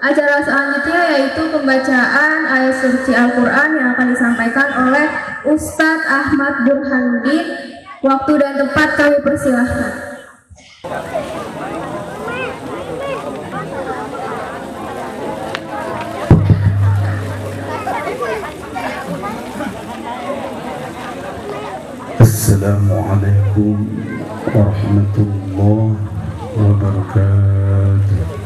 Acara selanjutnya yaitu pembacaan ayat suci Al-Quran yang akan disampaikan oleh Ustadz Ahmad Burhanuddin. Waktu dan tempat kami persilahkan. Assalamualaikum warahmatullahi wabarakatuh.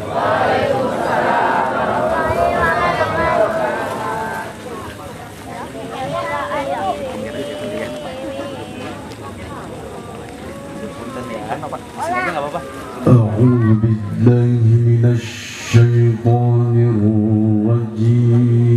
A'udzu billahi minasy syaithanir rajim.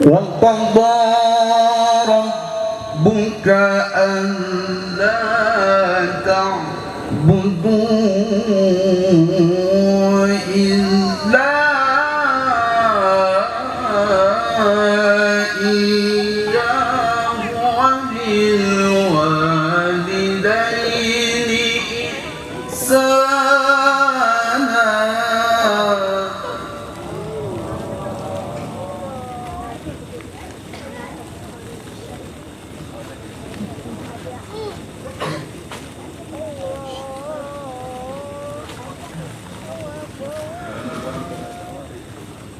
وَقَضَى رَبُّكَ أَلَّا تَعْبُدُوا إِلَّا إِيَّاهُ وَبِالْوَالِدَيْنِ إِحْسَانًا.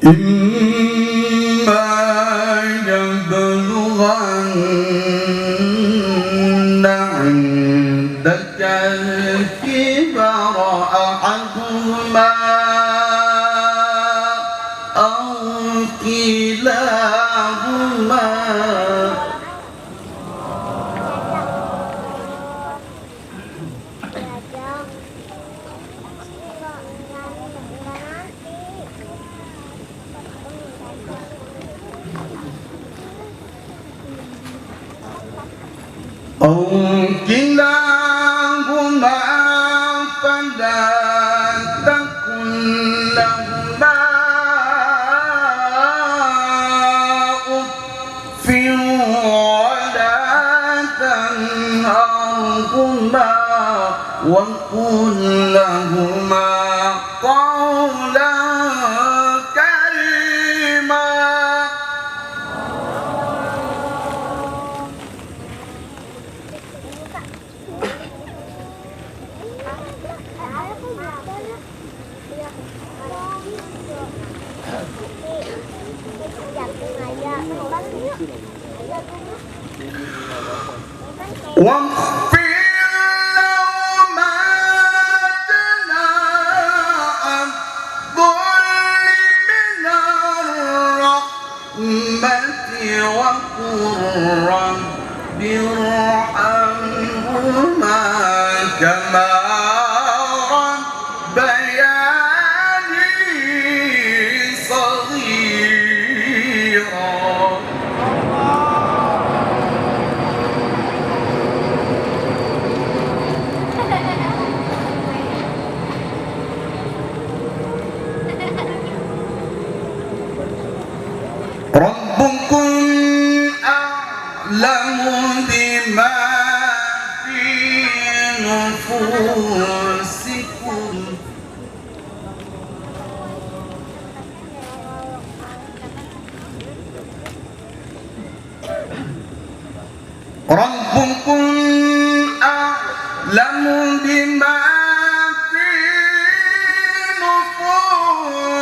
إِمَّا يَبْلُغَنَّ عِندَكَ الْكِبَرَ أَحَدُهُمَا أَوْ كِلَاهُمَا فلا تقل لهما أف ولا تنهرهما وقل لهما قولا كريما. واخفض لهما جناح الذل من الرحمة وقل رب ارحمهما كما ربياني صغيرا. ربكم أعلم بما في نفوسكم ربكم أعلم بما في نفوسكم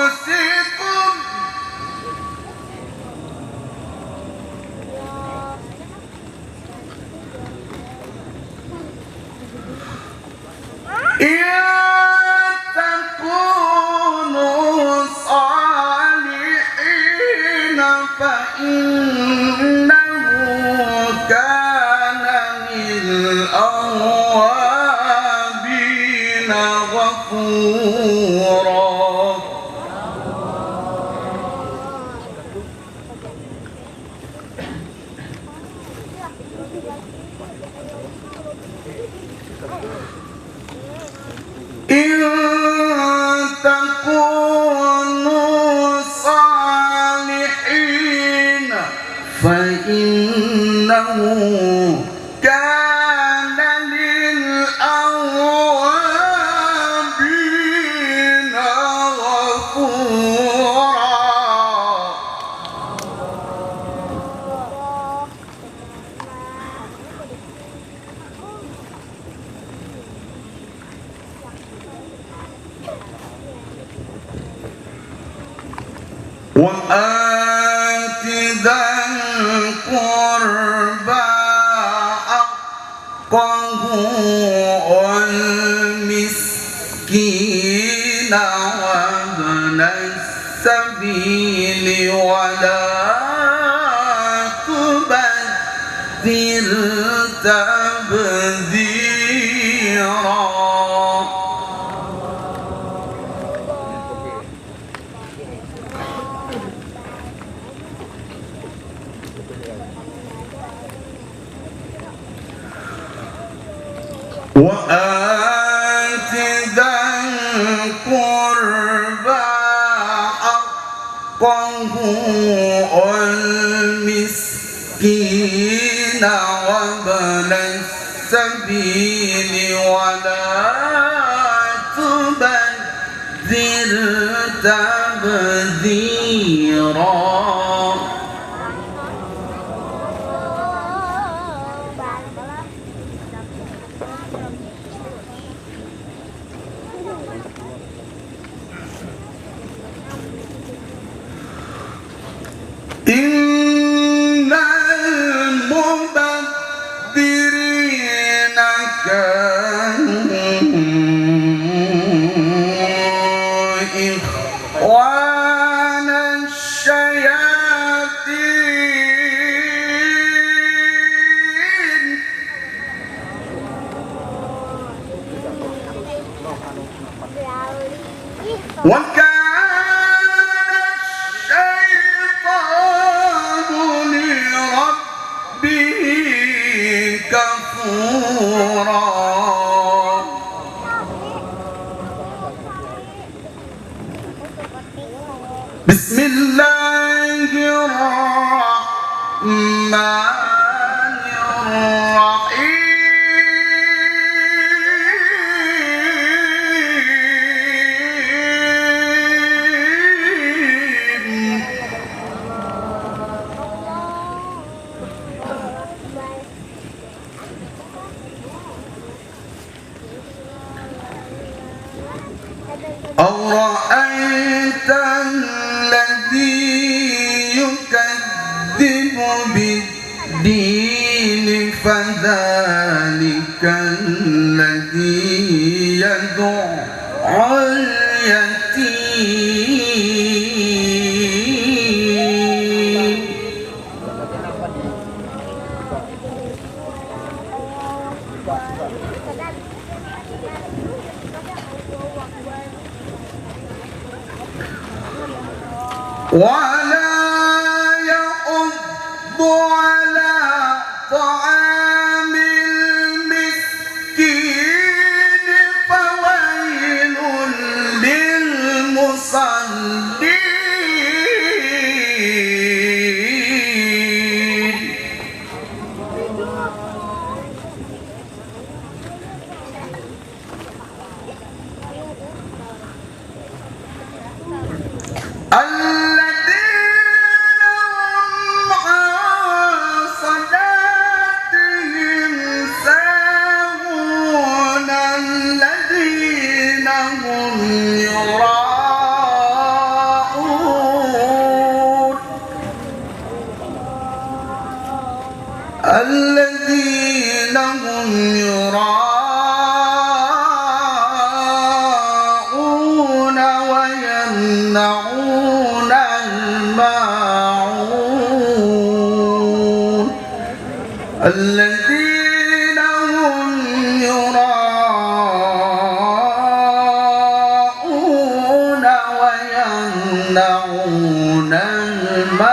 فإنه كان للأوابين غفورا إن تكونوا صالحين فإنه كان للأوابين غفورا وآت ذا القربى حقه والمسكين وابن السبيل ولا تبذر تبذيرا وآت ذا القربى حقه والمسكين وابن السبيل ولا تبذر تبذيرا إن المبذرين كانوا إخوان الشياطين وكان كفورا بسم الله الرحمن الرحيم أرأيت الذي يكذب بالدين فذلك الذي يدعو اليتيم ولا يحض على طعام المسكين فويل للمصلين الذين هم يراءون ويمنعون الماعون الذين هم يراءون ويمنعون الماعون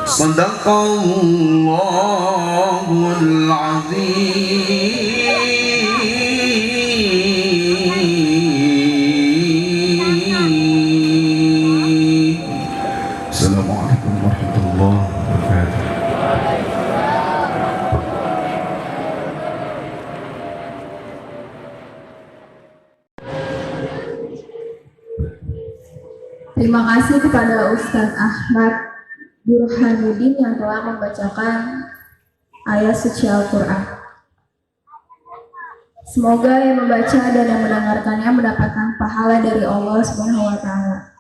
صدق الله العظيم. Assalamualaikum warahmatullahi wabarakatuh. Terima kasih kepada Ustadz Ahmad Burhanuddin yang telah membacakan ayat suci Al-Quran. Semoga yang membaca dan yang mendengarkannya mendapatkan pahala dari Allah Subhanahu wa Ta'ala.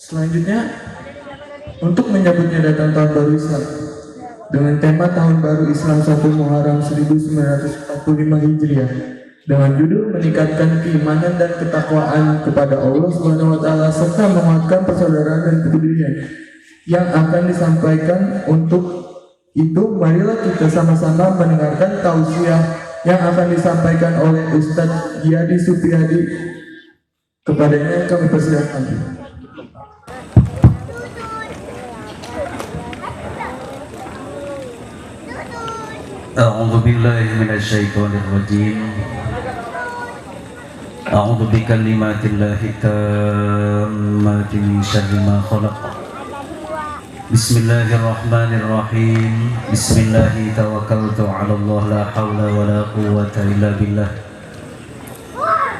Selanjutnya, untuk menyambutnya datang tahun baru Islam dengan tema Tahun Baru Islam 1 Muharram 1945 Hijriah dengan judul meningkatkan keimanan dan ketakwaan kepada Allah Subhanahu wa Ta'ala serta menguatkan persaudaraan dan kepedulian yang akan disampaikan. Untuk itu, marilah kita sama-sama mendengarkan tausiah yang akan disampaikan oleh Ustadz Yadi Supriyadi. Kepadanya kami persilakan. أعوذ بالله من الشيطان الرجيم أعوذ بكلمات الله التامات من شر ما خلق بسم الله الرحمن الرحيم بسم الله توكلت على الله لا حول ولا قوة إلا بالله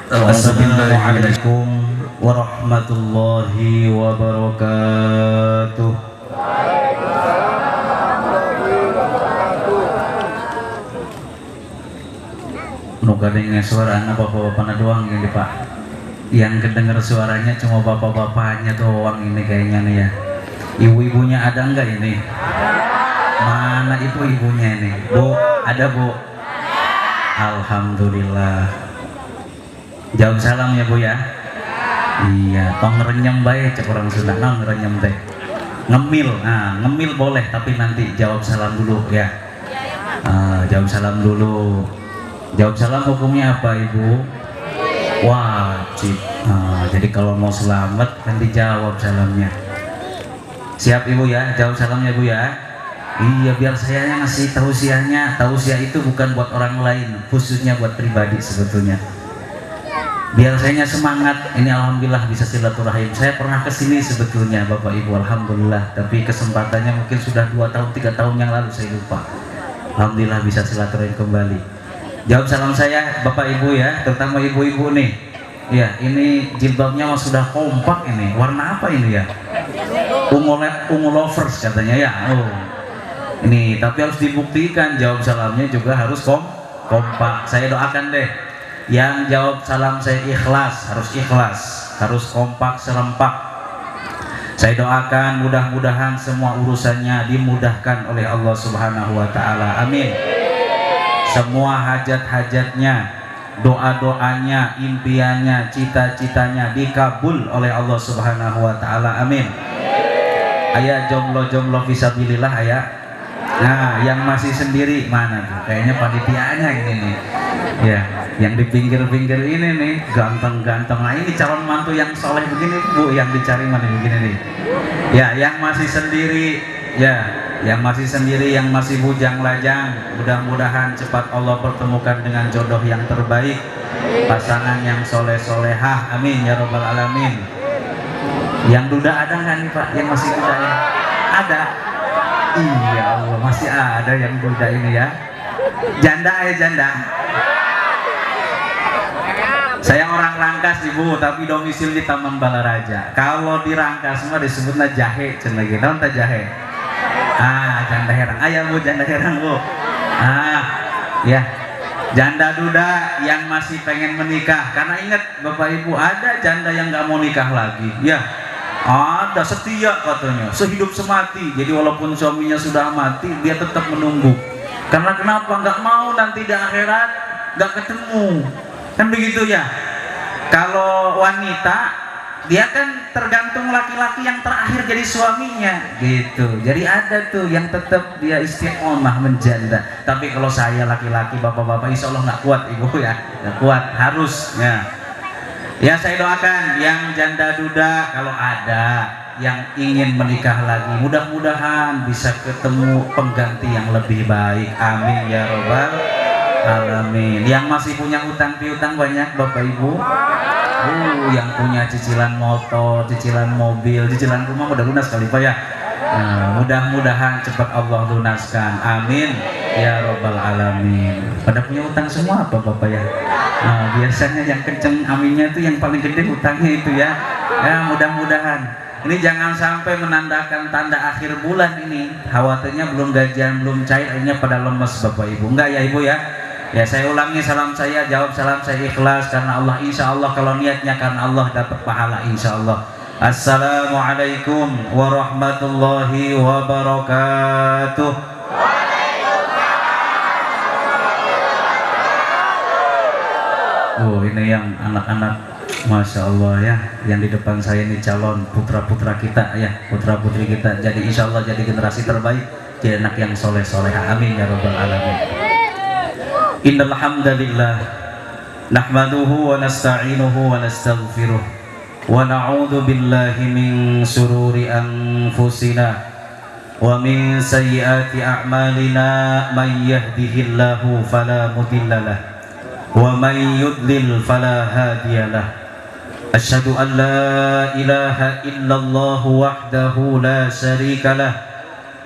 السلام عليكم ورحمة الله وبركاته. Nuka dengar suara anak bapak-bapaknya doang ini Pak. Yang kedengar suaranya cuma bapak-bapaknya doang ini kayaknya nih ya. Ibu-ibunya ada enggak ini? Mana ibu-ibunya ini? Bu, ada Bu? Alhamdulillah. Jawab salam ya Bu ya. Iya, tong renyem baik cek orang Sunda, nang renyem teh. Ngemil, ngemil boleh tapi nanti jawab salam dulu ya. Jawab salam dulu. Jawab salam hukumnya apa Ibu? Wajib. Jadi kalau mau selamat kan dijawab salamnya. Siap Ibu ya, jawab salamnya Bu ya. Iya, biar saya yang ngasih tausiahnya. Tausiah itu bukan buat orang lain, khususnya buat pribadi sebetulnya. Biar saya semangat. Ini alhamdulillah bisa silaturahim. Saya pernah kesini sebetulnya Bapak Ibu, alhamdulillah. Tapi kesempatannya mungkin sudah 2 tahun 3 tahun yang lalu saya lupa. Alhamdulillah bisa silaturahim kembali. Jawab salam saya Bapak Ibu ya, terutama ibu-ibu nih. Ya, ini jilbabnya sudah kompak ini. Warna apa ini ya? Ungu lovers katanya ya. Oh. Ini tapi harus dibuktikan jawab salamnya juga harus kompak. Saya doakan deh. Yang jawab salam saya ikhlas, harus kompak serempak. Saya doakan mudah-mudahan semua urusannya dimudahkan oleh Allah Subhanahu wa Ta'ala. Amin. Semua hajat-hajatnya, doa-doanya, impiannya, cita-citanya dikabul oleh Allah Subhanahu wa Ta'ala. Amin. Ayah jomblo-jomblo fisabilillah ayah. Nah, yang masih sendiri mana tuh? Kayaknya panitianya ini nih. Ya, yang di pinggir-pinggir ini nih, ganteng-ganteng. Nah, ini calon mantu yang soleh begini Bu, yang dicari mana begini nih. Ya, yang masih sendiri, ya. Yang masih sendiri, yang masih bujang lajang, mudah-mudahan cepat Allah pertemukan dengan jodoh yang terbaik, pasangan yang soleh-solehah, amin ya robbal alamin. Yang duda ada nggak nih Pak? Yang masih duda ini? Ada. Iya Allah, masih ada yang duda ini ya. Janda ya janda. Saya orang Rangkas Ibu, tapi domisili di Taman Balaraja. Kalau di Rangkas mah disebutnya jahe, cen lagi. Tahu tak jahe? Janda herang. Ayo Bu, janda herang Bu. Ya. Janda duda yang masih pengen menikah. Karena ingat Bapak Ibu, ada janda yang nggak mau nikah lagi. Ya. Ada, setia katanya, sehidup semati. Jadi walaupun suaminya sudah mati, dia tetap menunggu. Karena kenapa? Nggak mau nanti di akhirat nggak ketemu, kan begitu ya. Kalau wanita dia kan tergantung laki-laki yang terakhir jadi suaminya gitu. Jadi ada tuh yang tetap dia istiqomah menjanda. Tapi kalau saya laki-laki, bapak-bapak, insya Allah nggak kuat ibu ya, nggak kuat, harusnya. Ya saya doakan yang janda duda kalau ada yang ingin menikah lagi, mudah-mudahan bisa ketemu pengganti yang lebih baik. Amin ya robbal alamin. Yang masih punya hutang piutang banyak bapak ibu. Yang punya cicilan motor, cicilan mobil, cicilan rumah udah lunas kali Pak ya. Nah, mudah-mudahan cepat Allah lunaskan. Amin ya robbal alamin. Pada punya utang semua apa Bapak ya? Nah, biasanya yang kenceng aminnya itu yang paling gede utangnya itu ya. Ya mudah-mudahan. Ini jangan sampai menandakan tanda akhir bulan ini. Khawatirnya belum gajian, belum cair, akhirnya pada lemes Bapak Ibu. Enggak ya Ibu ya? Ya saya ulangi, salam saya, jawab salam saya ikhlas karena Allah, insya Allah. Kalau niatnya karena Allah dapat pahala insya Allah. Assalamualaikum warahmatullahi wabarakatuh. Oh ini yang anak-anak, Masya Allah ya, yang di depan saya ini calon putra-putra kita ya, putra-putri kita. Jadi insya Allah jadi generasi terbaik, jadi anak yang soleh-soleha. Amin ya rabbal alamin. Innal hamdalillah nahmaduhu wa nasta'inuhu wa nastaghfiruh wa na'udzu billahi min shururi anfusina wa min sayyiati a'malina. May yahdihillahu fala mudhillalah wa may yudlil fala hadiyalah. Asyhadu an la ilaha illallah wahdahu la syarikalah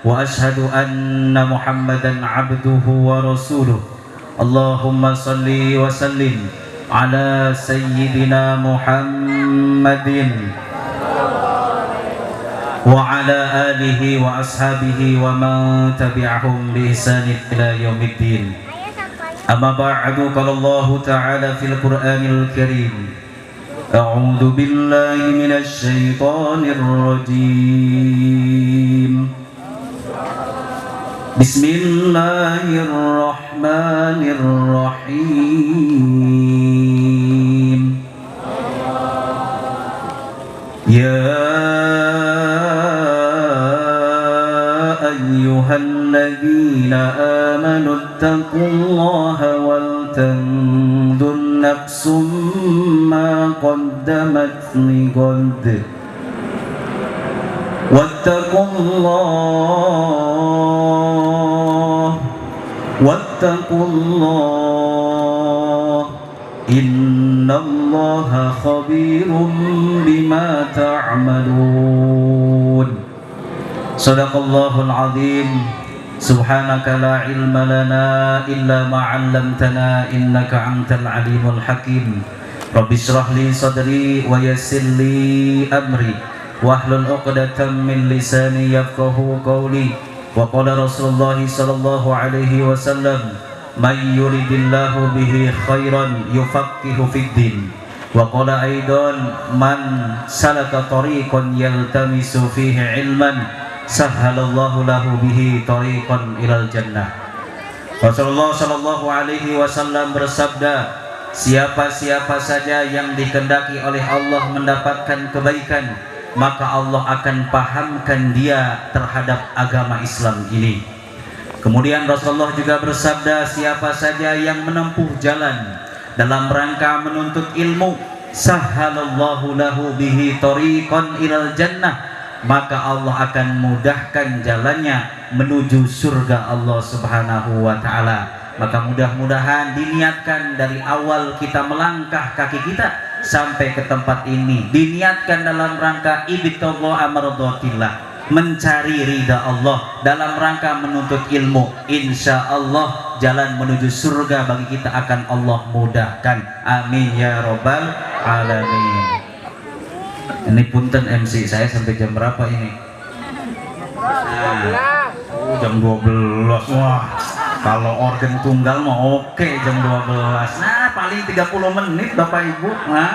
wa asyhadu anna Muhammadan 'abduhu wa rasuluh. Allahumma salli wa sallim ala sayyidina Muhammadin wa ala alihi wa ashabihi wa man tabi'ahum bi ihsanin ila yaumiddin. Amma ba'du, qala Allah ta'ala fil Qur'anil Karim, a'udzu billahi minasy syaithanir rajim. Bismillahirrahmanirrahim. Ya ayyuhalladzina amanu taqullaha wal tanzur nafsum ma qaddamat lighad. Wattaqullah innallaha khabirum bima ta'malun. Shadaqallahul azim. Subhanaka la ilma lana illa ma 'allamtana innaka antal alimul hakim. Rabbi shrah li sadri wa yassir li amri wahlul 'uqdatam min lisani yafqahu qawli. Wa qala Rasulullah sallallahu alaihi wasallam, may yuridillahu bihi khairan yufaqihu fid din. Wa qala aidan, man salaka tariqan yaltamisu fihi ilman sahhalallahu lahu bihi tariqan ilal jannah. Rasulullah sallallahu alaihi wasallam bersabda, siapa-siapa saja yang dikehendaki oleh Allah mendapatkan kebaikan, maka Allah akan pahamkan dia terhadap agama Islam ini. Kemudian Rasulullah juga bersabda, siapa saja yang menempuh jalan dalam rangka menuntut ilmu, sahhalallahu lahu bihi tariqan ilal jannah, maka Allah akan mudahkan jalannya menuju surga Allah Subhanahu wa ta'ala. Maka mudah-mudahan diniatkan dari awal kita melangkah kaki kita sampai ke tempat ini, diniatkan dalam rangka ibtigha amradatillah, mencari ridha Allah, dalam rangka menuntut ilmu. Insya Allah jalan menuju surga bagi kita akan Allah mudahkan. Amin ya robbal alamin. Ini punten MC saya sampai jam berapa ini? Nah, jam 12. Wah, kalau organ tunggal mah oke jam 12. Nah, paling 30 menit Bapak Ibu. Nah,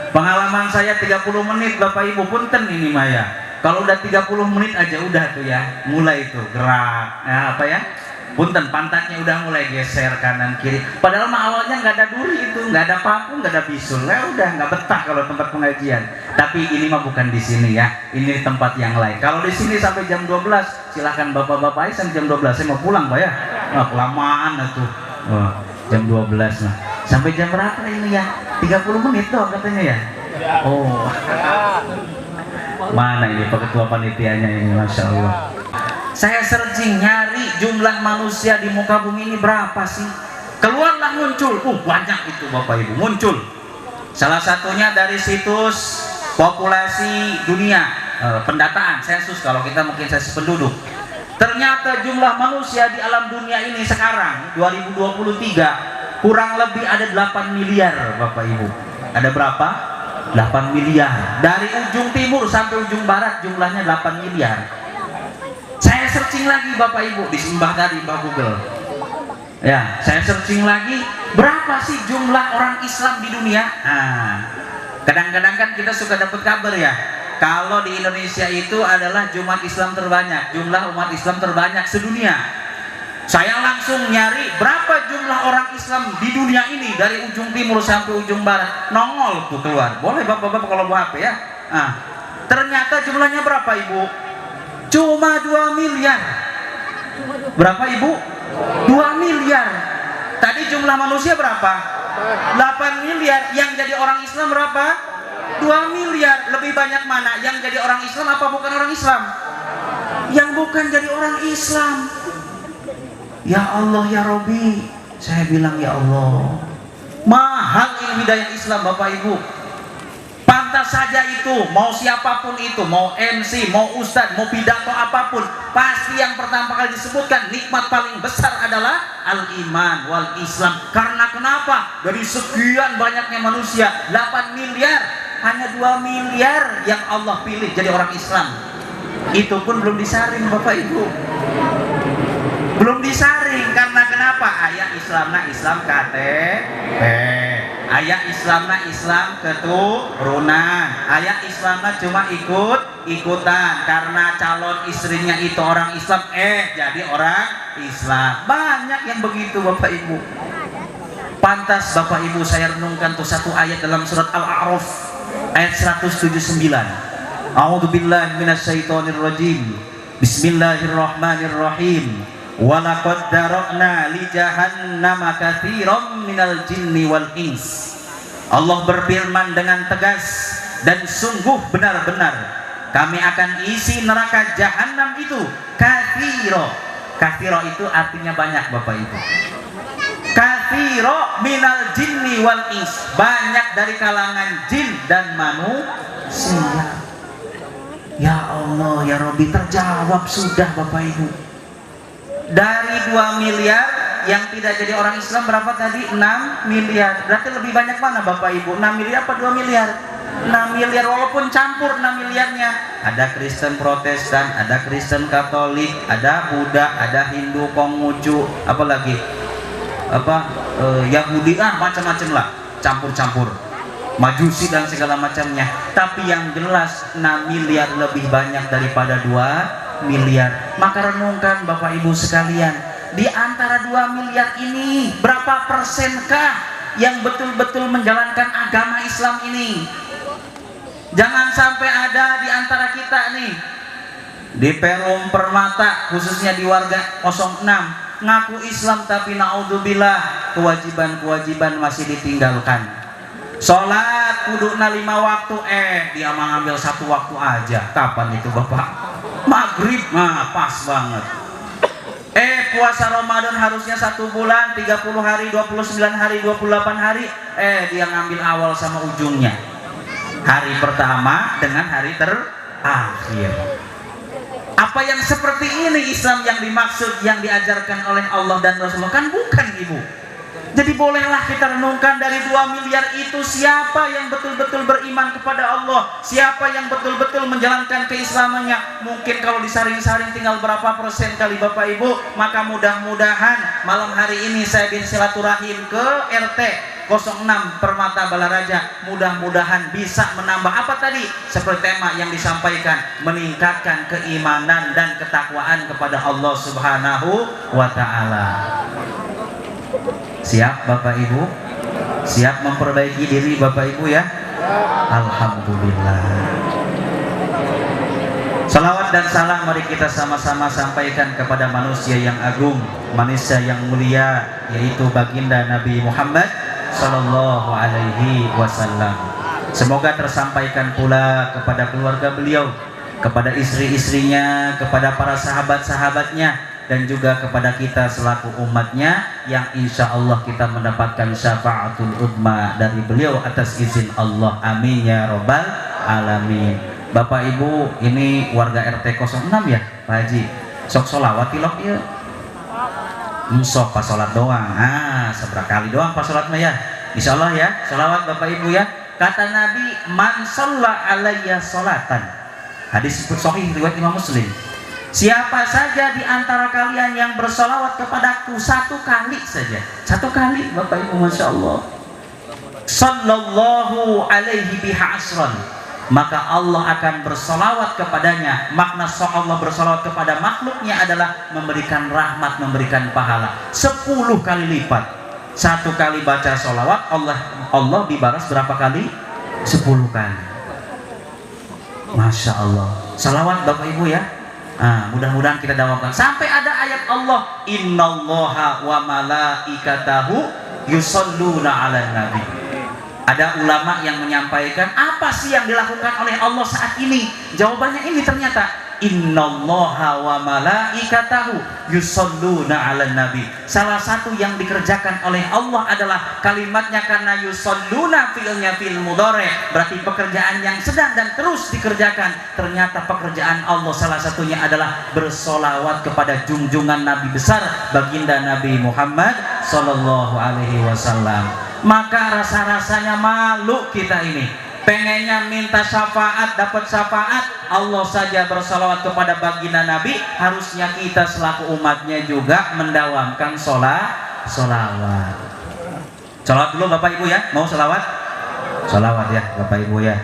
pengalaman saya 30 menit Bapak Ibu, punten ini Maya. Kalau udah 30 menit aja udah tuh ya, mulai tuh gerak. Nah, apa ya? Punten, pantatnya udah mulai geser kanan kiri. Padahal mah awalnya nggak ada duri itu, nggak ada paku, nggak ada bisul. Ya udah nggak betah kalau tempat pengajian. Tapi ini mah bukan di sini ya. Ini tempat yang lain. Kalau di sini sampai jam 12, silahkan bapak-bapak sampai jam 12. Saya mau pulang pak ya. Nah, kelamaan itu. Oh, jam 12 lah. Sampai jam berapa ini ya? 30 menit doang katanya ya. Oh. Mana ini Pak Ketua Panitianya ini, Masya Allah. Saya searching nyari jumlah manusia di muka bumi ini berapa sih? Keluarlah muncul, banyak itu Bapak Ibu muncul. Salah satunya dari situs populasi dunia, pendataan sensus kalau kita mungkin sensus penduduk. Ternyata jumlah manusia di alam dunia ini sekarang 2023 kurang lebih ada 8 miliar Bapak Ibu. Ada berapa? 8 miliar. Dari ujung timur sampai ujung barat jumlahnya 8 miliar. Saya searching lagi Bapak Ibu di Mbah tadi, Mbah Google. Ya, saya searching lagi berapa sih jumlah orang Islam di dunia? Nah, kadang-kadang kan kita suka dapat kabar ya. Kalau di Indonesia itu adalah umat Islam terbanyak, jumlah umat Islam terbanyak sedunia. Saya langsung nyari berapa jumlah orang Islam di dunia ini dari ujung timur sampai ujung barat. Nongol tuh keluar. Boleh bapak-bapak kalau bawa HP ya. Nah, ternyata jumlahnya berapa Ibu? Cuma 2 miliar. Berapa Ibu? 2 miliar. Tadi jumlah manusia berapa? 8 miliar. Yang jadi orang Islam berapa? 2 miliar. Lebih banyak mana? Yang jadi orang Islam apa bukan orang Islam? Yang bukan jadi orang Islam. Ya Allah ya Robi, saya bilang ya Allah, mahal ilmu hidayah Islam Bapak Ibu. Pantas saja itu, mau siapapun itu, mau MC, mau ustadz, mau pidato apapun, pasti yang pertama kali disebutkan nikmat paling besar adalah al-iman wal Islam. Karena kenapa? Dari sekian banyaknya manusia, 8 miliar, hanya 2 miliar yang Allah pilih jadi orang Islam. Itu pun belum disaring Bapak Ibu. Belum disaring karena kenapa? Ayat Islamna Islam KTP, ayat Islamna Islam keturunan, ayat Islamna cuma ikut-ikutan karena calon istrinya itu orang Islam, jadi orang Islam. Banyak yang begitu Bapak Ibu. Pantas Bapak Ibu saya renungkan tuh satu ayat dalam surat Al-A'raf ayat 179. A'udzubillahi minasyaitonirrajim. Bismillahirrahmanirrahim. Walaqad dara'na li jahannama katsiran minal jinni wal ins. Allah berfirman dengan tegas, dan sungguh benar-benar kami akan isi neraka jahanam itu katsira. Katsira itu artinya banyak Bapak Ibu. Katsira minal jinni wal ins, banyak dari kalangan jin dan manusia. Ya Allah ya Rabbi, terjawab sudah Bapak Ibu. Dari 2 miliar yang tidak jadi orang Islam berapa tadi? 6 miliar. Berarti lebih banyak mana Bapak Ibu? 6 miliar apa 2 miliar? 6 miliar walaupun campur 6 miliarnya. Ada Kristen Protestan, ada Kristen Katolik, ada Buddha, ada Hindu, Konghucu, apalagi Yahudi, macam-macam lah, campur-campur. Majusi dan segala macamnya. Tapi yang jelas 6 miliar lebih banyak daripada 2 miliar. Maka renungkan Bapak Ibu sekalian, di antara 2 miliar ini berapa persenkah yang betul-betul menjalankan agama Islam ini? Jangan sampai ada di antara kita nih di Perum Permata, khususnya di warga 06, ngaku Islam tapi naudzubillah kewajiban-kewajiban masih ditinggalkan. Sholat kuduna 5 waktu, dia mengambil 1 waktu aja. Kapan itu Bapak? Maghrib, pas banget. Puasa Ramadan harusnya 1 bulan, 30 hari, 29 hari, 28 hari, dia ngambil awal sama ujungnya. Hari pertama dengan hari terakhir. Apa yang seperti ini Islam yang dimaksud, yang diajarkan oleh Allah dan Rasulullah? Kan bukan Ibu. Jadi bolehlah kita renungkan dari 2 miliar itu siapa yang betul-betul beriman kepada Allah, siapa yang betul-betul menjalankan keislamannya. Mungkin kalau disaring-saring tinggal berapa persen kali Bapak Ibu. Maka mudah-mudahan malam hari ini saya bisa silaturahim ke RT, 06 Permata Balaraja, mudah-mudahan bisa menambah apa tadi? Seperti tema yang disampaikan, meningkatkan keimanan dan ketakwaan kepada Allah Subhanahu wa Ta'ala. Siap Bapak Ibu? Siap memperbaiki diri Bapak Ibu ya? Alhamdulillah. Salawat dan salam mari kita sama-sama sampaikan kepada manusia yang agung, manusia yang mulia, yaitu baginda Nabi Muhammad Sallallahu Alaihi Wasallam. Semoga tersampaikan pula kepada keluarga beliau, kepada istri-istrinya, kepada para sahabat-sahabatnya, dan juga kepada kita selaku umatnya, yang insya Allah kita mendapatkan syafaatul udma dari beliau atas izin Allah. Amin ya robbal alamin. Bapak Ibu, ini warga RT 06 ya Pak Haji? Sok sholawat tilok ya? Sok pas sholat doang, seberapa kali doang pas sholat mah ya? Insya Allah ya, sholawat Bapak Ibu ya. Kata Nabi, man sholla alayya sholatan, hadis sahih riwayat Imam Muslim. Siapa saja di antara kalian yang bersolawat kepadaku satu kali saja, satu kali Bapak Ibu, Masya Allah, sallallahu alaihi biha asron, maka Allah akan bersolawat kepadanya. Makna Allah bersolawat kepada makhluknya adalah memberikan rahmat, memberikan pahala 10 kali lipat. Satu kali baca solawat, Allah dibalas berapa kali? 10 kali. Masya Allah. Salawat Bapak Ibu ya. Mudah-mudahan kita dawamkan sampai ada ayat Allah, innallaha wa malaikatahu yusholluna 'alan nabi. Ada ulama yang menyampaikan, apa sih yang dilakukan oleh Allah saat ini? Jawabannya ini ternyata, innallaha wa malaikatahu yusholluna 'alan nabi. Salah satu yang dikerjakan oleh Allah adalah kalimatnya, karena yusholluna fi'ilnya fi'il mudhari, berarti pekerjaan yang sedang dan terus dikerjakan. Ternyata pekerjaan Allah salah satunya adalah bersolawat kepada junjungan Nabi besar baginda Nabi Muhammad Sallallahu Alaihi Wasallam. Maka rasa-rasanya malu kita ini, pengennya minta syafaat, dapat syafaat, Allah saja bersalawat kepada baginda Nabi. Harusnya kita selaku umatnya juga mendawamkan solawat. Solawat dulu Bapak Ibu ya, mau solawat? Solawat ya Bapak Ibu ya,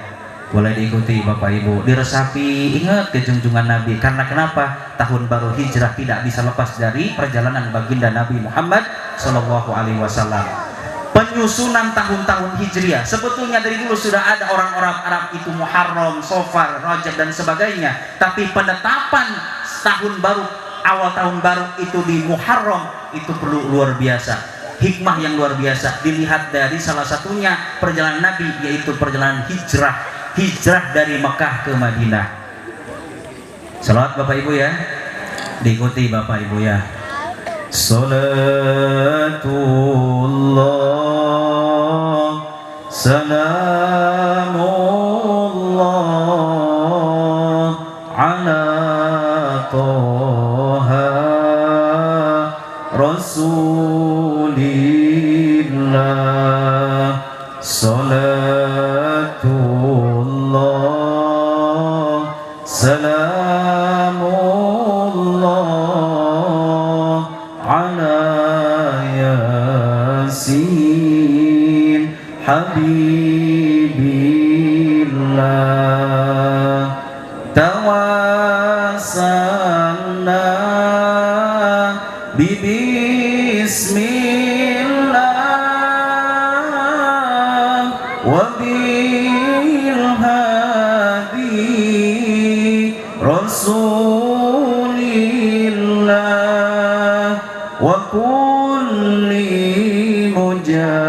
boleh diikuti Bapak Ibu, diresapi, ingat ke junjungan Nabi. Karena kenapa? Tahun baru hijrah tidak bisa lepas dari perjalanan baginda Nabi Muhammad Sallallahu Alaihi Wasallam. Penyusunan tahun-tahun hijriah sebetulnya dari dulu sudah ada orang-orang Arab itu Muharram, Safar, Rajab dan sebagainya. Tapi penetapan tahun baru, awal tahun baru itu di Muharram itu perlu luar biasa, hikmah yang luar biasa. Dilihat dari salah satunya perjalanan Nabi, yaitu perjalanan hijrah dari Mekah ke Madinah. Salawat Bapak Ibu ya, diikuti Bapak Ibu ya. Salatullah salamullah ala Toha Rasulillah. Salatullah salamullah ala Yasin Habibillah. Tawassalna bismillah wa bil hadi Rasulillah wa kulli mujahidillah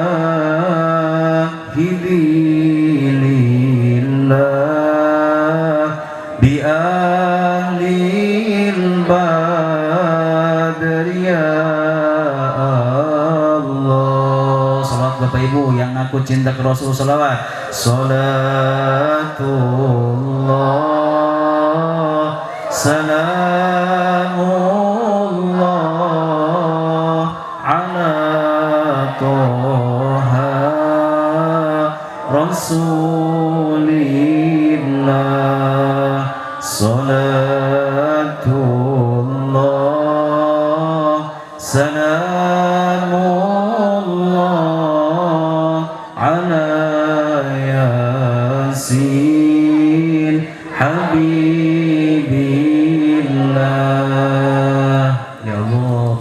bi ahlil badr ya Allah. Salawat Bapak Ibu yang aku cinta ke Rasul, salawat. Salatullah salamullah ala Toha Rasulillah. Salatullah salamullah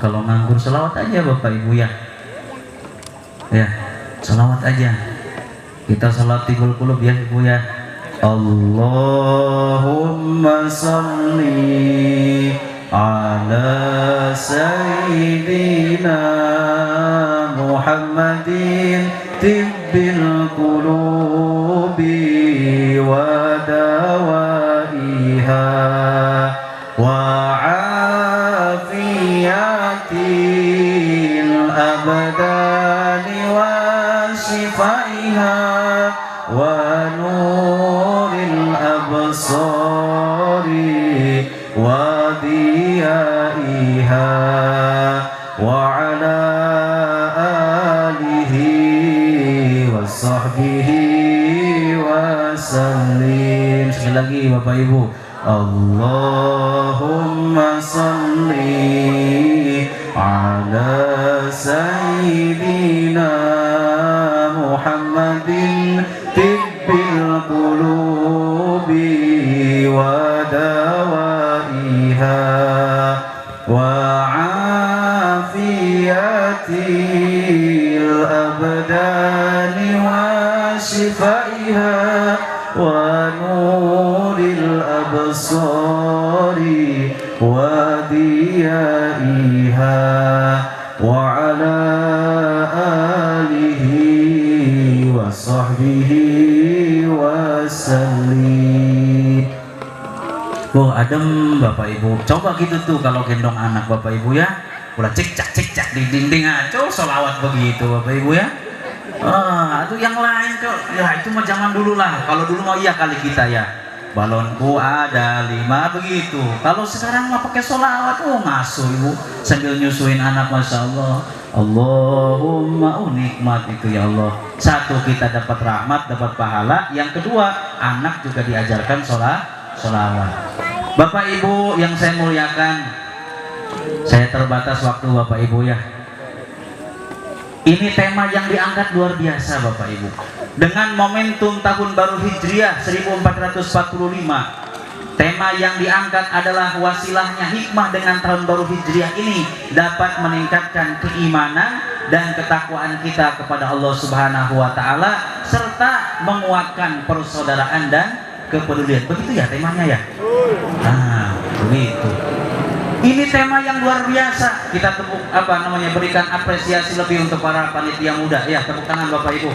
kalau nganggur selawat aja Bapak Ibu ya. Ya, selawat aja. Kita salat tibul qulub ya Ibu ya. Allahumma salli ala sayyidina Muhammadin tibbil qulubi wa dawaiha wa afiyatil abdani wa shifaiha wa nuril absari wa diyaiha wa ala alihi wa sahbihi wa sallim. Sekali lagi Bapak Ibu, Allahumma salli ala sayyidina Muhammadin tibbil qulubi wa dawaiha wa afiyatil abdani wa shifaiha wa nuril absari wa diyaiha wa ala alihi wa sahbihi wa sallim. Oh adem Bapak Ibu, coba gitu tuh kalau gendong anak Bapak Ibu ya, udah cicak di dinding aja solawat begitu Bapak Ibu ya. Itu yang lain kok ya itu mah zaman dulu lah. Kalau dulu mau iya kali kita ya, balonku ada 5 begitu. Kalau sekarang mah pakai solawat, ngasuh Ibu sambil nyusuin anak, Masya Allah. Allahumma nikmat itu ya Allah. Satu, kita dapat rahmat, dapat pahala. Yang kedua, anak juga diajarkan solawat. Bapak Ibu yang saya muliakan, saya terbatas waktu Bapak Ibu ya. Ini tema yang diangkat luar biasa Bapak Ibu. Dengan momentum tahun baru Hijriah 1445, tema yang diangkat adalah wasilahnya hikmah dengan tahun baru Hijriah ini dapat meningkatkan keimanan dan ketakwaan kita kepada Allah Subhanahu wa taala serta menguatkan persaudaraan dan kepedulian. Begitu ya temanya ya? Begitu. Ini tema yang luar biasa. Kita berikan apresiasi lebih untuk para panitia muda ya. Tepuk tangan Bapak Ibu.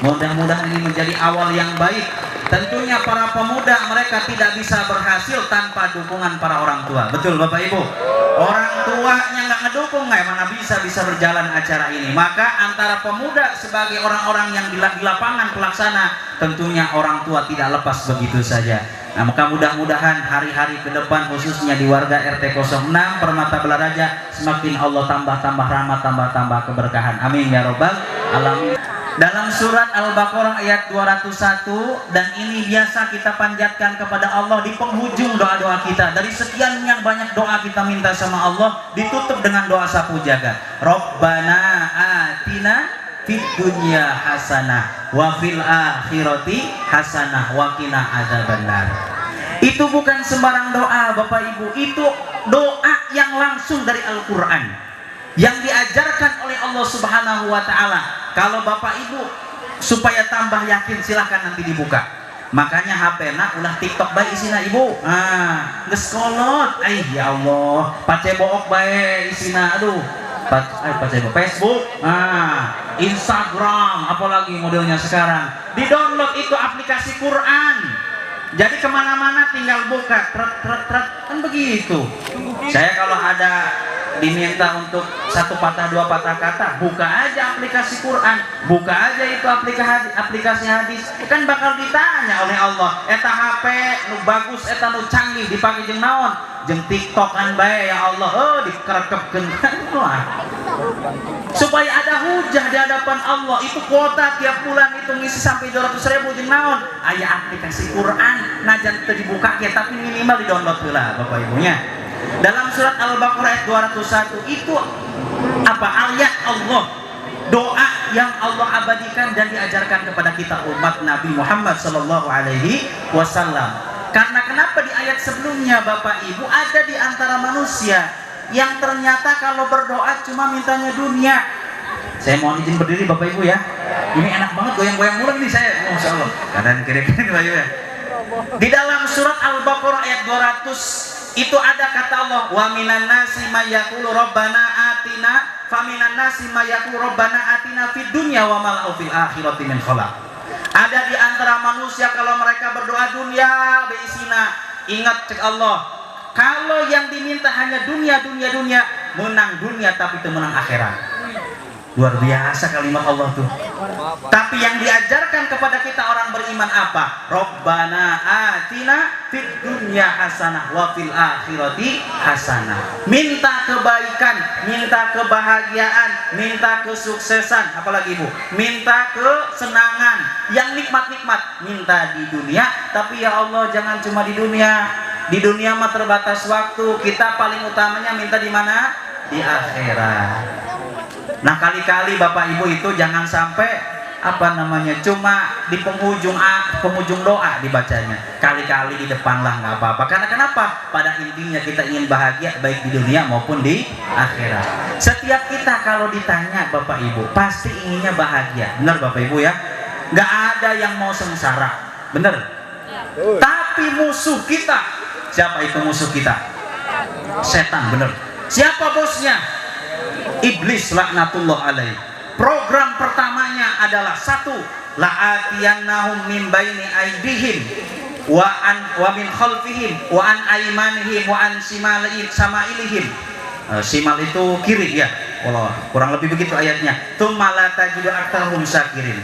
Mudah-mudahan ini menjadi awal yang baik. Tentunya para pemuda mereka tidak bisa berhasil tanpa dukungan para orang tua. Betul Bapak Ibu? Orang tuanya nggak ngedukung, mana bisa berjalan acara ini. Maka antara pemuda sebagai orang-orang yang di lapangan pelaksana, tentunya orang tua tidak lepas begitu saja. Nah, maka mudah-mudahan hari-hari ke depan khususnya di warga RT 06 Permata Belaraja semakin Allah tambah rahmat, tambah keberkahan. Amin ya robbal alamin. Dalam surat Al-Baqarah ayat 201, dan ini biasa kita panjatkan kepada Allah di penghujung doa-doa kita. Dari sekian yang banyak doa kita minta sama Allah, ditutup dengan doa sapu jagat. Rabbana atina fid dunya hasanah wa fil akhirati hasanah wa qina adzabannar. Itu bukan sembarang doa Bapak Ibu, itu doa yang langsung dari Al-Qur'an yang diajarkan oleh Allah Subhanahu wa taala. Kalau Bapak Ibu supaya tambah yakin silahkan nanti dibuka. Makanya HP nak ulah TikTok bae isina Ibu. Geus kolot. Ya Allah, pace book bae isina. Aduh. Pace Facebook, Instagram, apalagi modelnya sekarang. Di-download itu aplikasi Quran. Jadi kemana-mana tinggal buka, kan begitu. Saya kalau ada diminta untuk 1 patah 2 patah kata, buka aja aplikasi Quran, buka aja itu aplikasi hadis, kan bakal ditanya oleh Allah. Eta HP nu bagus, eta nu canggih dipakai jeung naon? Jeung TikTok kan bae ya Allah. Dikerekepkeun kan supaya ada hujah di hadapan Allah. Itu kuota tiap bulan itu ngisi sampai 200.000 jeung naon? Aya aplikasi Quran najan teu dibuka ya, tapi minimal di-download heula Bapak Ibunya. Dalam surat Al-Baqarah ayat 201 itu ayat Allah, doa yang Allah abadikan dan diajarkan kepada kita umat Nabi Muhammad sallallahu alaihi wasallam. Karena kenapa di ayat sebelumnya Bapak Ibu ada di antara manusia yang ternyata kalau berdoa cuma mintanya dunia. Saya mohon izin berdiri Bapak Ibu ya. Ini enak banget goyang-goyang mulu nih saya, Masya Allah. Kanan kiri-kiri Bapak Ibu ya. Di dalam surat Al-Baqarah ayat 200 itu ada kata Allah, wa minan nasi may yaqulu rabbana atina faminan nasi may yaqulu rabbana atina fid dunya wa ma lahu fil akhirati min khalaq. Ada di antara manusia kalau mereka berdoa dunia beisina, ingat cek Allah, kalau yang diminta hanya dunia, menang dunia tapi itu menang akhirat. Luar biasa kalimat Allah tuh. Tapi yang diajarkan kepada kita orang beriman apa? Rabbana atina fid dunya hasanah wa fil akhirati hasanah. Minta kebaikan, minta kebahagiaan, minta kesuksesan, apalagi Ibu? Minta kesenangan, yang nikmat-nikmat, minta di dunia. Tapi ya Allah jangan cuma di dunia. Di dunia mah terbatas waktu. Kita paling utamanya minta di mana? Di akhirat. Nah kali-kali Bapak Ibu itu jangan sampai cuma di penghujung doa dibacanya. Kali-kali di depan lah nggak apa-apa. Karena kenapa? Pada intinya kita ingin bahagia baik di dunia maupun di akhirat. Setiap kita kalau ditanya Bapak Ibu pasti inginnya bahagia. Benar Bapak Ibu ya? Nggak ada yang mau sengsara. Benar? Tapi musuh kita, siapa itu musuh kita? Setan, benar. Siapa bosnya? Iblis laknatullah alaih. Program pertamanya adalah satu, la'atiyannahum min baini aidihim wa min khalfihim wa an aymanihim wa an samailihim. Simal itu kiri ya. Allah, kurang lebih begitu ayatnya. Tsumma la tajidu aktsarahum syakirin.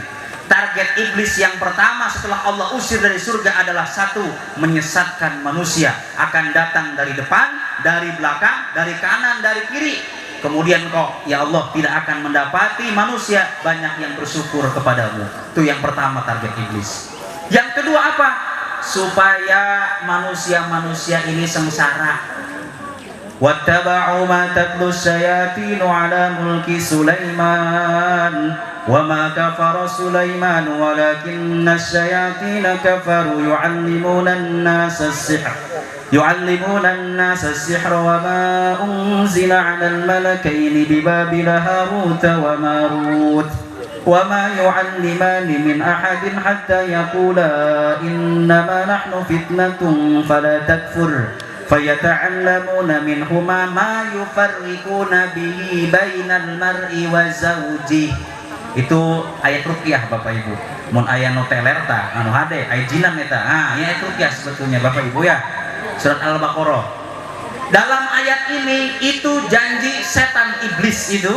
Target iblis yang pertama setelah Allah usir dari surga adalah satu, menyesatkan manusia. Akan datang dari depan, dari belakang, dari kanan, dari kiri. Kemudian kok ya Allah tidak akan mendapati manusia banyak yang bersyukur kepadamu. Itu yang pertama target iblis. Yang kedua apa? Supaya manusia-manusia ini sengsara. Wattaba'u ma tatlu syayatinu ala mulki Sulaiman wa ma kafara Sulaiman walakinna syayatina kafaru yu'allimuna an-nasa as-sihr يعلمون الناس السحر وما أنزل على الملكين ببابل هاروت وماروت وما يعلمان من أحد حتى يقولا إنما نحن فتنة فلا تكفر فيتعلمون منهما ما يفرقون به بين المرء وزوجه. Itu ayat ruqyah Bapak Ibu. Mun aya nu teler tah anu hade aya jinan eta. Ayat ruqyah sebetulnya Bapak Ibu ya. Surat Al-Baqarah. Dalam ayat ini itu janji setan iblis itu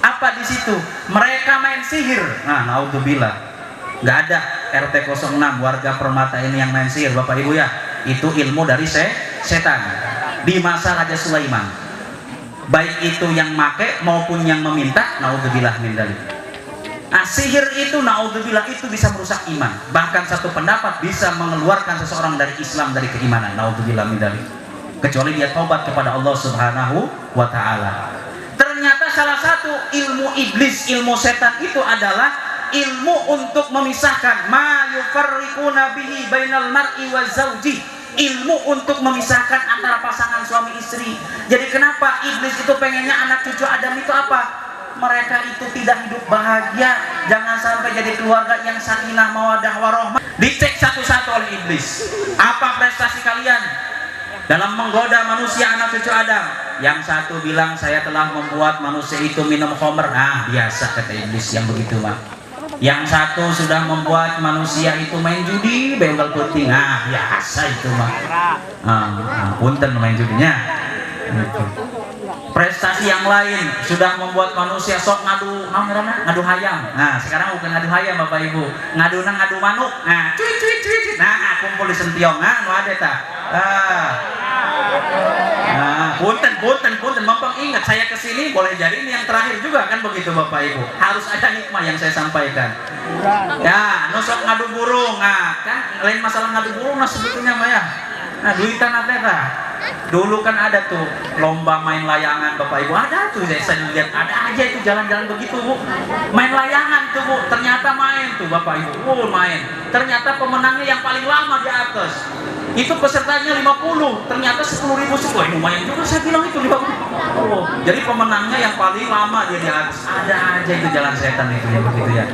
apa di situ? Mereka main sihir. Nah, naudzubillah. Nggak ada RT 06 warga Permata ini yang main sihir Bapak Ibu ya. Itu ilmu dari setan di masa Raja Sulaiman. Baik itu yang make maupun yang meminta, naudzubillah min dzalik. Sihir itu naudzubillah itu bisa merusak iman. Bahkan satu pendapat bisa mengeluarkan seseorang dari Islam, dari keimanan. Naudzubillah min dzalik. Kecuali dia taubat kepada Allah Subhanahu wa taala. Ternyata salah satu ilmu iblis, ilmu setan itu adalah ilmu untuk memisahkan ma yufarriquna bihi bainal mar'i wa zauji. Ilmu untuk memisahkan antara pasangan suami istri. Jadi kenapa iblis itu pengennya anak cucu Adam itu apa? Mereka itu tidak hidup bahagia. Jangan sampai jadi keluarga yang sakinah mawaddah warahmah. Dicek satu-satu oleh iblis. Apa prestasi kalian dalam menggoda manusia anak cucu Adam? Yang satu bilang saya telah membuat manusia itu minum khamr. Biasa kata iblis yang begitu mah. Yang satu sudah membuat manusia itu main judi, bembel puting. Biasa itu mah. Punten main judinya. Prestasi yang lain sudah membuat manusia sok ngadu hayam. Sekarang bukan ngadu hayam Bapak Ibu, ngadu manuk. Cuit. Kumpul di sentiong. Nu ada tah. Punten, Bapak ingat saya kesini boleh jadi ini yang terakhir juga kan begitu Bapak Ibu. Harus ada hikmah yang saya sampaikan. Ya, nusok ngadu burung. Kan lain masalah ngadu burung sebetulnya mah ya. Duitan atera. Dulu kan ada tuh lomba main layangan Bapak Ibu, ada tuh saya lihat ada aja itu jalan-jalan begitu Bu, main layangan tuh Bu, ternyata main tuh Bapak Ibu, main, ternyata pemenangnya yang paling lama di atas, Itu pesertanya 50, ternyata 10.000 semua. Ini lumayan juga, saya bilang itu 50. Oh, jadi pemenangnya yang paling lama dia di atas. Ada aja itu jalan setan itu ya begitu ya.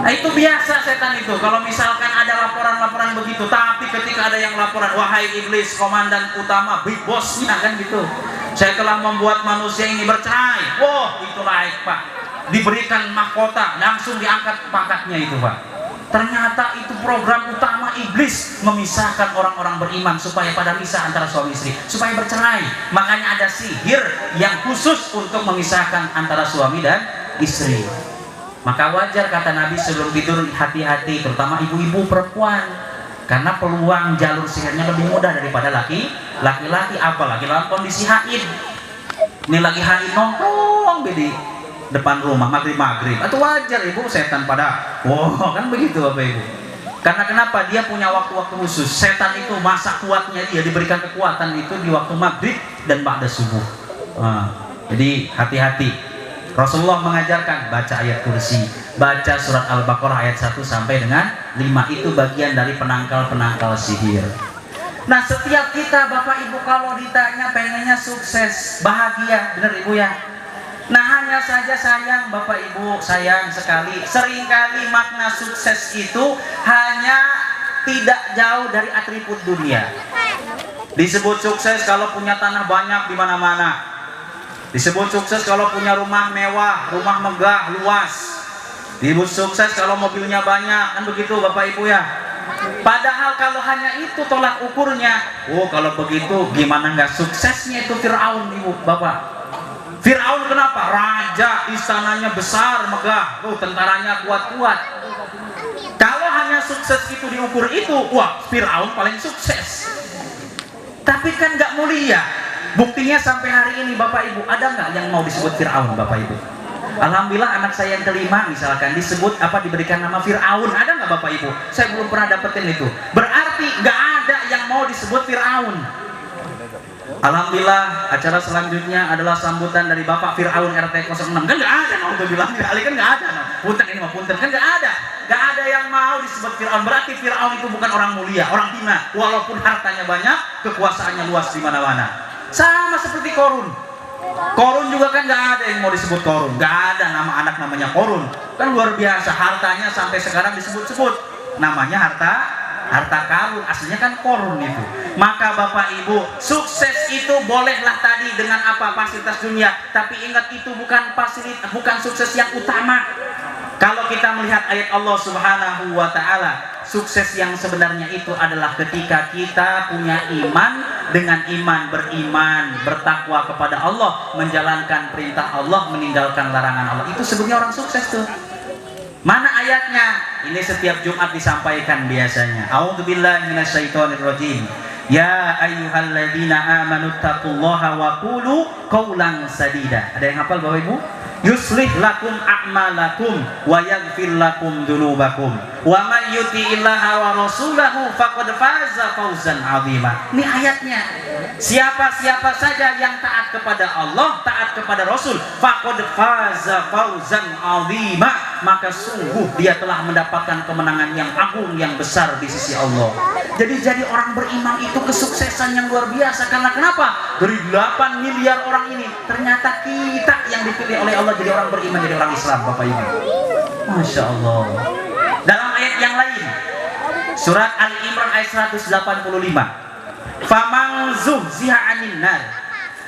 Nah, itu biasa setan itu. Kalau misalkan ada laporan-laporan begitu, tapi ketika ada yang laporan, wahai iblis, komandan utama, big bossnya kan gitu, saya telah membuat manusia ini bercerai. Wah, itu baik Pak. Diberikan mahkota, langsung diangkat pangkatnya itu Pak. Ternyata itu program utama iblis, memisahkan orang-orang beriman supaya pada misah antara suami istri, supaya bercerai. Makanya ada sihir yang khusus untuk memisahkan antara suami dan istri. Maka wajar kata Nabi sebelum tidur hati-hati, terutama ibu-ibu perempuan, karena peluang jalur sihirnya lebih mudah daripada laki-laki, apalagi dalam kondisi haid. Ini lagi haid nongkrong di depan rumah maghrib atau wajar ibu setan pada kan begitu Bapak Ibu. Karena kenapa? Dia punya waktu-waktu khusus. Setan itu masa kuatnya dia diberikan kekuatan itu di waktu maghrib dan ba'da subuh. Jadi hati-hati. Rasulullah mengajarkan baca ayat kursi, baca surat Al-Baqarah ayat 1 sampai dengan 5, itu bagian dari penangkal-penangkal sihir. Nah, setiap kita Bapak Ibu kalau ditanya pengennya sukses, bahagia, benar Ibu ya? Nah, hanya saja sayang Bapak Ibu, sayang sekali, seringkali makna sukses itu hanya tidak jauh dari atribut dunia. Disebut sukses kalau punya tanah banyak di mana-mana. Disebut sukses kalau punya rumah mewah, rumah megah, luas. Disebut sukses kalau mobilnya banyak, kan begitu Bapak Ibu ya. Padahal kalau hanya itu tolak ukurnya, kalau begitu gimana nggak suksesnya itu Fir'aun Ibu Bapak. Fir'aun kenapa? Raja, istananya besar, megah, tentaranya kuat-kuat. Kalau hanya sukses itu diukur itu, Fir'aun paling sukses. Tapi kan nggak mulia. Buktinya sampai hari ini Bapak Ibu, ada nggak yang mau disebut Fir'aun Bapak Ibu? Alhamdulillah anak saya yang kelima misalkan disebut diberikan nama Fir'aun, ada nggak Bapak Ibu? Saya belum pernah dapetin itu. Berarti nggak ada yang mau disebut Fir'aun. Alhamdulillah acara selanjutnya adalah sambutan dari Bapak Fir'aun RT 06. Kan nggak ada mau bilang kali kan nggak ada. Punten ini mah punten kan nggak ada yang mau disebut Fir'aun. Berarti Fir'aun itu bukan orang mulia, orang hina. Walaupun hartanya banyak, kekuasaannya luas di mana-mana. Sama seperti Korun. Korun juga kan nggak ada yang mau disebut Korun. Nggak ada nama anak namanya Korun. Kan luar biasa hartanya sampai sekarang disebut-sebut. Namanya harta karun, aslinya kan korun itu. Maka Bapak Ibu, sukses itu bolehlah tadi dengan fasilitas dunia, tapi ingat itu bukan sukses yang utama. Kalau kita melihat ayat Allah Subhanahu wa taala, sukses yang sebenarnya itu adalah ketika kita punya iman, dengan iman beriman, bertakwa kepada Allah, menjalankan perintah Allah, meninggalkan larangan Allah. Itu sebenarnya orang sukses tuh. Mana ayatnya? Ini setiap Jumat disampaikan biasanya. A'udzubillahi minasyaitonirrajim. Ya ayyuhalladzina amanu taqullaha wa qulu qawlan sadida. Ada yang hafal Bapak Ibu? Yuslih lakum a'malakum wa yaghfir lakum dzunubakum wa may yuti'illaha wa rasulahu faqad faza fawzan 'azima. Ini ayatnya. Siapa saja yang taat kepada Allah, taat kepada Rasul, faqad faza fawzan 'azima, maka sungguh dia telah mendapatkan kemenangan yang agung, yang besar di sisi Allah. Jadi orang beriman itu kesuksesan yang luar biasa. Karena kenapa? Dari 8 miliar orang ini ternyata kita yang dipilih oleh Allah jadi orang beriman, jadi orang Islam Bapak Ibu. Masya Allah. Dalam ayat yang lain, surat Ali Imran ayat 185, faman zuhziha 'anil nar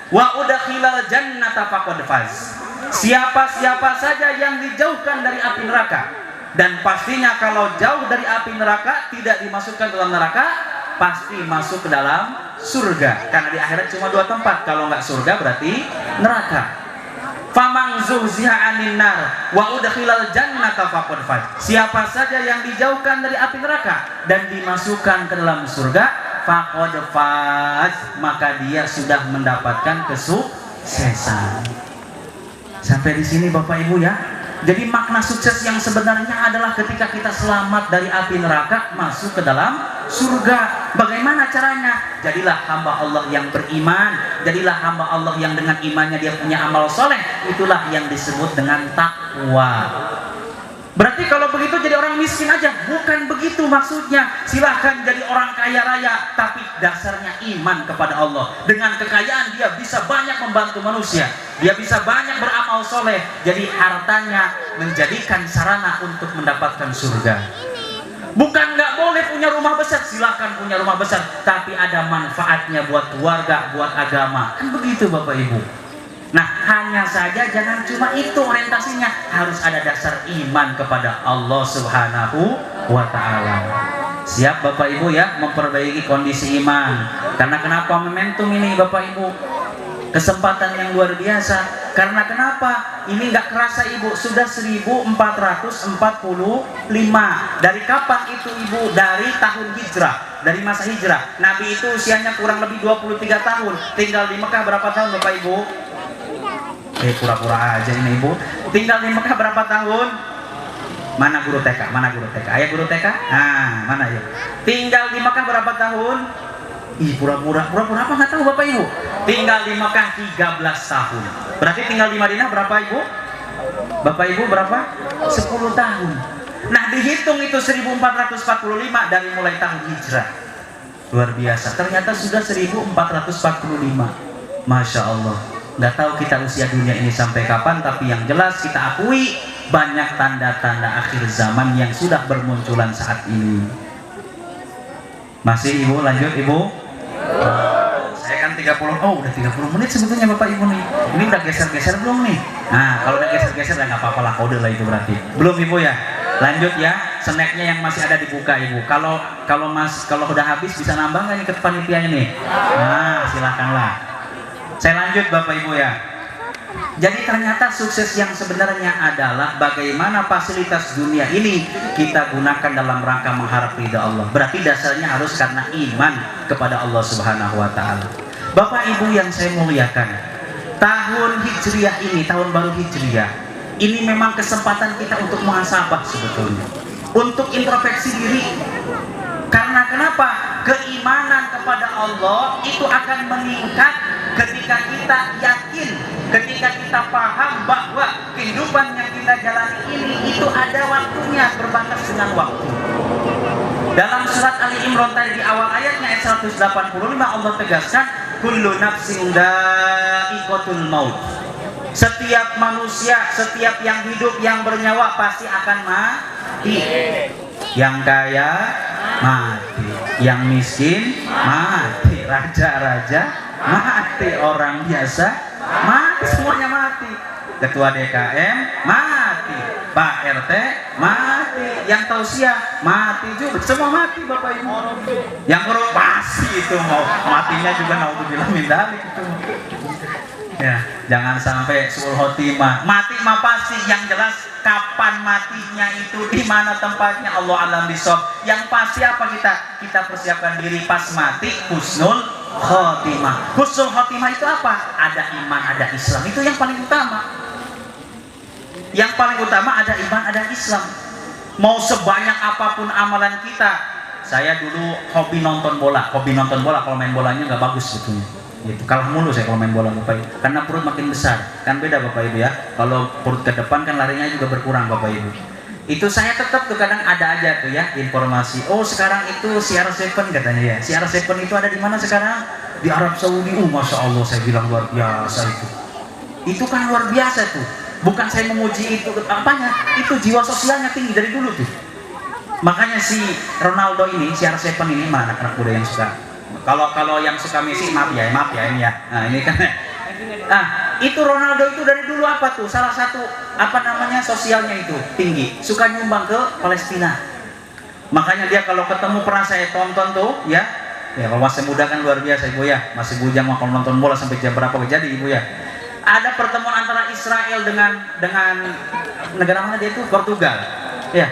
wa udkhilal jannata faqad faz. Siapa saja yang dijauhkan dari api neraka, dan pastinya kalau jauh dari api neraka, tidak dimasukkan dalam neraka, pasti masuk ke dalam surga. Karena di akhirat cuma 2 tempat, kalau nggak surga berarti neraka. Faman zuhziha 'anil nar wa udkhilal jannata faqad faz. Siapa saja yang dijauhkan dari api neraka dan dimasukkan ke dalam surga, faqad faz, maka dia sudah mendapatkan kesuksesan. Sampai di sini Bapak Ibu ya. Jadi makna sukses yang sebenarnya adalah ketika kita selamat dari api neraka, masuk ke dalam surga. Bagaimana caranya? Jadilah hamba Allah yang beriman, jadilah hamba Allah yang dengan imannya dia punya amal soleh. Itulah yang disebut dengan takwa. Berarti kalau begitu jadi orang orang miskin aja, bukan begitu maksudnya. Silahkan jadi orang kaya raya, tapi dasarnya iman kepada Allah. Dengan kekayaan dia bisa banyak membantu manusia, dia bisa banyak beramal soleh. Jadi hartanya menjadikan sarana untuk mendapatkan surga. Bukan nggak boleh punya rumah besar, silahkan punya rumah besar, tapi ada manfaatnya buat keluarga, buat agama. Kan begitu Bapak Ibu. Nah, hanya saja jangan cuma itu orientasinya, harus ada dasar iman kepada Allah Subhanahu wa Ta'ala. Siap Bapak Ibu ya, memperbaiki kondisi iman. Karena kenapa momentum ini Bapak Ibu? Kesempatan yang luar biasa. Karena kenapa? Ini nggak kerasa Ibu, sudah 1445. Dari kapan itu Ibu? Dari tahun hijrah, dari masa hijrah. Nabi itu usianya kurang lebih 23 tahun. Tinggal di Mekah berapa tahun Bapak Ibu? Pura-pura aja ini Ibu. Tinggal di Mekah berapa tahun? Mana guru TK? Mana guru TK? Ayah guru TK? Nah, mana ya? Tinggal di Mekah berapa tahun? Ih, pura-pura apa nggak tahu Bapak Ibu? Tinggal di Mekah 13 tahun. Berarti tinggal di Madinah berapa Ibu? Bapak Ibu berapa? 10 tahun. Nah, dihitung itu 1445 dari mulai tahun hijrah. Luar biasa. Ternyata sudah 1445. Masya Allah. Nggak tahu kita usia dunia ini sampai kapan, tapi yang jelas kita akui banyak tanda-tanda akhir zaman yang sudah bermunculan saat ini. Masih Ibu, lanjut Ibu. Saya kan 30, udah 30 menit sebetulnya Bapak Ibu nih. Ini udah geser-geser belum nih? Nah, kalau udah geser-geser nggak apa-apa lah, kode lah itu berarti. Belum Ibu ya? Lanjut ya, snacknya yang masih ada dibuka Ibu. Kalau udah habis bisa nambah nggak nih ke panitianya nih? Nah, silakanlah. Saya lanjut Bapak Ibu ya. Jadi ternyata sukses yang sebenarnya adalah bagaimana fasilitas dunia ini kita gunakan dalam rangka mengharap ridha Allah. Berarti dasarnya harus karena iman kepada Allah Subhanahu wa Ta'ala. Bapak Ibu yang saya muliakan, tahun Hijriah ini, tahun baru Hijriah, ini memang kesempatan kita untuk muhasabah sebetulnya, untuk introspeksi diri. Karena kenapa? Keimanan kepada Allah itu akan meningkat ketika kita yakin, ketika kita paham bahwa kehidupan yang kita jalani ini itu ada waktunya, berbatas dengan waktu. Dalam surat Ali Imran tadi di awal ayatnya ayat 185 Allah tegaskan, kullu nafsin dha'iqatul maut. Setiap manusia, setiap yang hidup, yang bernyawa pasti akan mati. Yang kaya mati, yang miskin mati, raja-raja mati, orang biasa mati, semuanya mati. Ketua DKM mati, Pak RT mati, yang tausiah mati juga, semua mati Bapak Ibu. Yang korupsi itu mau matinya juga naudzubillah min dzalik itu. Ya, jangan sampai suul khotimah. Mati mah pasti, yang jelas kapan matinya itu, di mana tempatnya, Allah alam bisawab. Yang pasti apa, kita persiapkan diri pas mati husnul khotimah. Husnul khotimah itu apa? Ada iman, ada Islam. Itu yang paling utama. Yang paling utama ada iman, ada Islam. Mau sebanyak apapun amalan kita. Saya dulu hobi nonton bola. Kalau main bolanya nggak bagus sebetulnya. Gitu. Kalah mulu saya kalau main bola Bapak Ibu, karena perut makin besar. Kan beda Bapak Ibu ya. Kalau perut ke depan kan larinya juga berkurang Bapak Ibu. Itu saya tetap tuh kadang ada aja tuh ya informasi. Oh sekarang itu CR7 katanya ya. CR7 itu ada di mana sekarang? Di Arab Saudi. Masya Allah, saya bilang luar biasa itu. Itu kan luar biasa tuh. Bukan saya memuji itu apanya. Itu jiwa sosialnya tinggi dari dulu tuh. Makanya si Ronaldo ini, CR7 ini, mana anak muda yang suka. Kalau yang suka Messi maaf ya ini ya. Nah ini kan. Nah itu Ronaldo itu dari dulu apa tuh? Salah satu sosialnya itu tinggi. Suka nyumbang ke Palestina. Makanya dia kalau ketemu, pernah saya tonton tuh ya. Ya kalau masih muda kan luar biasa Ibu ya. Masih bujang kalau nonton bola sampai jam berapa jadi Ibu ya. Ada pertemuan antara Israel dengan negara mana dia itu? Portugal. Ya.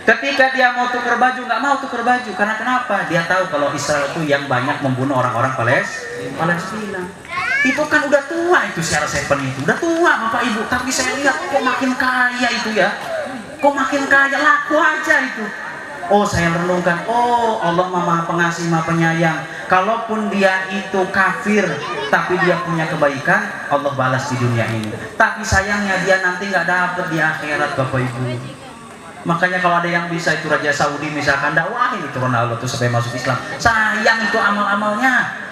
Ketika dia mau tukar baju, nggak mau tukar baju. Karena kenapa? Dia tahu kalau Israel itu yang banyak membunuh orang-orang Palestina. Itu kan udah tua itu CR7 itu. Udah tua Bapak Ibu. Tapi saya lihat kok makin kaya itu ya. Kok makin kaya, laku aja itu. Oh saya renungkan, oh Allah Maha Pengasih, Maha Penyayang. Kalaupun dia itu kafir, tapi dia punya kebaikan, Allah balas di dunia ini. Tapi sayangnya dia nanti nggak dapat di akhirat Bapak Ibu. Makanya kalau ada yang bisa itu Raja Saudi misalkan dakwahin itu Ronaldo tuh sampai masuk Islam. Sayang itu amal-amalnya.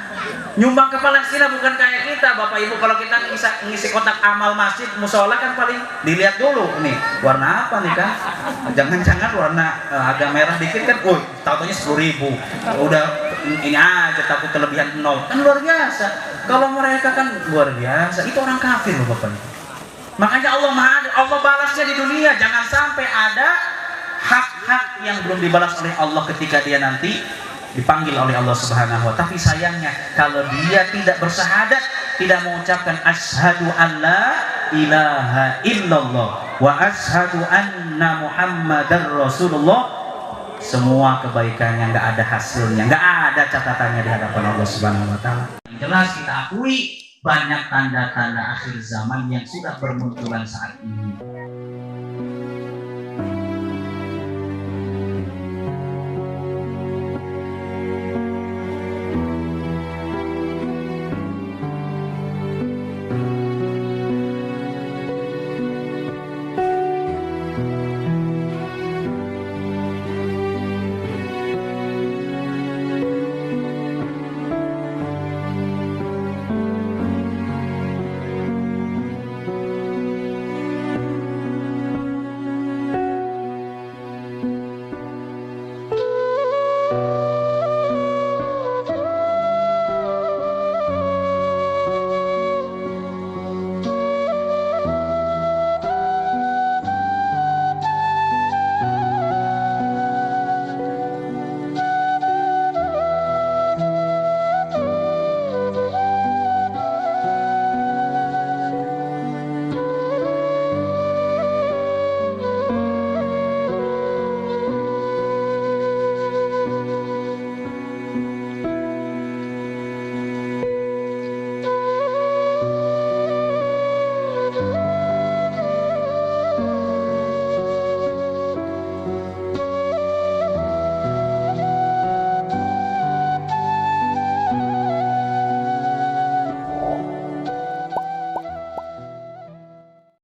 Nyumbang ke Palestina bukan kayak kita, Bapak Ibu. Kalau kita ngisi kotak amal masjid musola kan paling dilihat dulu nih warna apa nih kan. Jangan-jangan warna agak merah dikit kan, tahu-taunya 10.000. Udah ini aja takut kelebihan 0. Kan luar biasa. Kalau mereka kan luar biasa. Itu orang kafir loh Bapak Ibu. Makanya Allah balasnya di dunia. Jangan sampai ada hak-hak yang belum dibalas oleh Allah ketika dia nanti dipanggil oleh Allah Subhanahu wa ta'ala. Tapi sayangnya kalau dia tidak bersyahadat, tidak mengucapkan asyhadu an la ilaha illallah wa asyhadu anna muhammadar rasulullah, semua kebaikannya nggak ada hasilnya, nggak ada catatannya di hadapan Allah Subhanahu wa ta'ala. Yang jelas kita akui banyak tanda-tanda akhir zaman yang sudah bermunculan saat ini.